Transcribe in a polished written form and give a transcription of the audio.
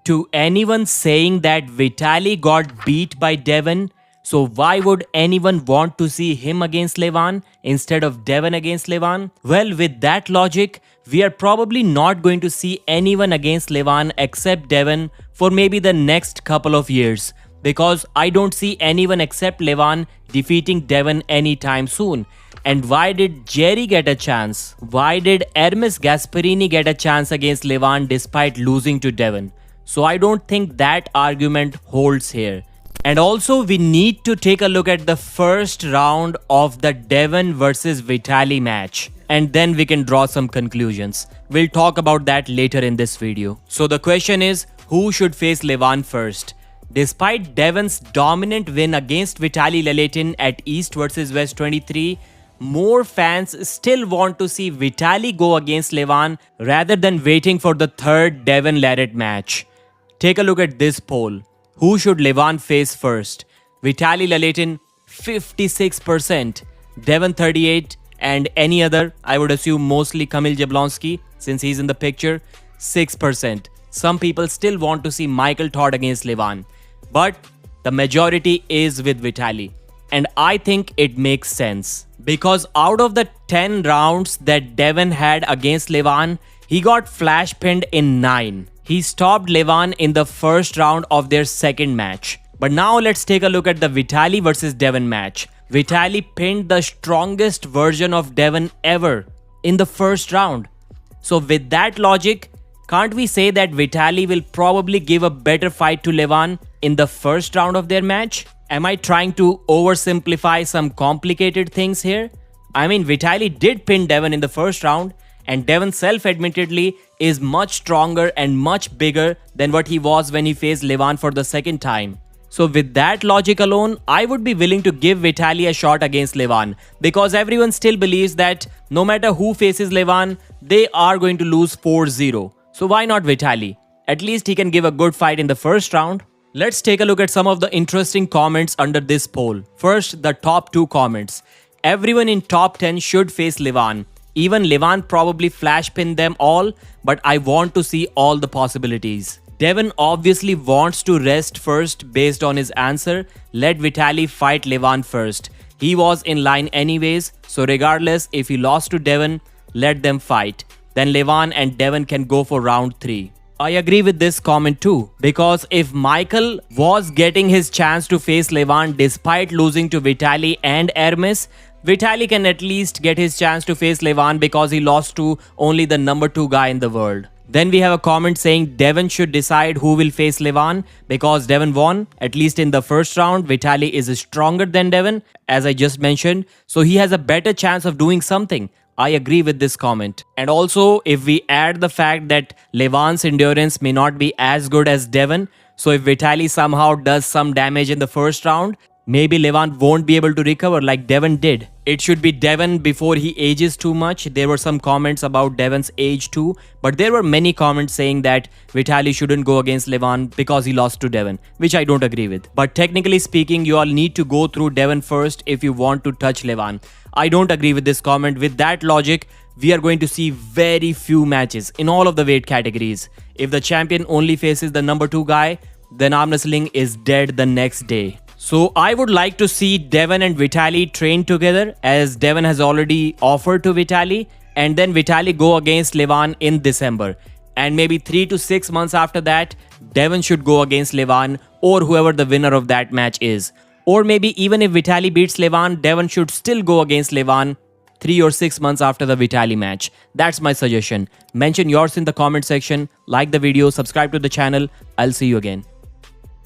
To anyone saying that Vitaly got beat by Devon, so why would anyone want to see him against Levan instead of Devon against Levan? Well, with that logic, we are probably not going to see anyone against Levan except Devon for maybe the next couple of years, because I don't see anyone except Levan defeating Devon anytime soon. And why did Jerry get a chance? Why did Hermes Gasparini get a chance against Levan despite losing to Devon? So I don't think that argument holds here. And also we need to take a look at the first round of the Devon versus Vitaly match. And then we can draw some conclusions. We'll talk about that later in this video. So the question is, who should face Levan first? Despite Devon's dominant win against Vitaly Laletin at East vs West 23, more fans still want to see Vitaly go against Levan rather than waiting for the third Devon-Larratt match. Take a look at this poll. Who should Levan face first? Vitaly Laletin 56%, Devon 38%, and any other, I would assume mostly Kamil Jablonski since he's in the picture, 6%. Some people still want to see Michael Todd against Levan. But the majority is with Vitaly. And I think it makes sense. Because out of the 10 rounds that Devon had against Levan, he got flash pinned in 9. He stopped Levan in the first round of their second match. But now let's take a look at the Vitaly versus Devon match. Vitaly pinned the strongest version of Devon ever in the first round. So with that logic, can't we say that Vitaly will probably give a better fight to Levan in the first round of their match? Am I trying to oversimplify some complicated things here? I mean, Vitaly did pin Devon in the first round, and Devon self-admittedly is much stronger and much bigger than what he was when he faced Levan for the second time. So with that logic alone, I would be willing to give Vitaly a shot against Levan, because everyone still believes that no matter who faces Levan, they are going to lose 4-0. So why not Vitaly? At least he can give a good fight in the first round. Let's take a look at some of the interesting comments under this poll. First, the top 2 comments. Everyone in top 10 should face Levan. Even Levan probably flash pinned them all, but I want to see all the possibilities. Devon obviously wants to rest first based on his answer. Let Vitaly fight Levan first. He was in line anyways, so regardless if he lost to Devon, let them fight. Then Levan and Devon can go for round 3. I agree with this comment too, because if Michael was getting his chance to face Levan despite losing to Vitaly and Hermes, Vitaly can at least get his chance to face Levan because he lost to only the number 2 guy in the world. Then we have a comment saying Devon should decide who will face Levan because Devon won, at least in the first round. Vitaly is stronger than Devon, as I just mentioned, so he has a better chance of doing something. I agree with this comment. And also, if we add the fact that Levan's endurance may not be as good as Devon, so if Vitaly somehow does some damage in the first round, maybe Levan won't be able to recover like Devon did. It should be Devon before he ages too much. There were some comments about Devon's age too, but there were many comments saying that Vitaly shouldn't go against Levan because he lost to Devon, which I don't agree with. But technically speaking, you all need to go through Devon first if you want to touch Levan. I don't agree with this comment. With that logic, we are going to see very few matches in all of the weight categories. If the champion only faces the number 2 guy, then arm wrestling is dead the next day. So I would like to see Devon and Vitaly train together, as Devon has already offered to Vitaly, and then Vitaly go against Levan in December. And maybe 3 to 6 months after that, Devon should go against Levan or whoever the winner of that match is. Or maybe even if Vitaly beats Levan, Devon should still go against Levan 3 or 6 months after the Vitaly match. That's my suggestion. Mention yours in the comment section, like the video, subscribe to the channel. I'll see you again.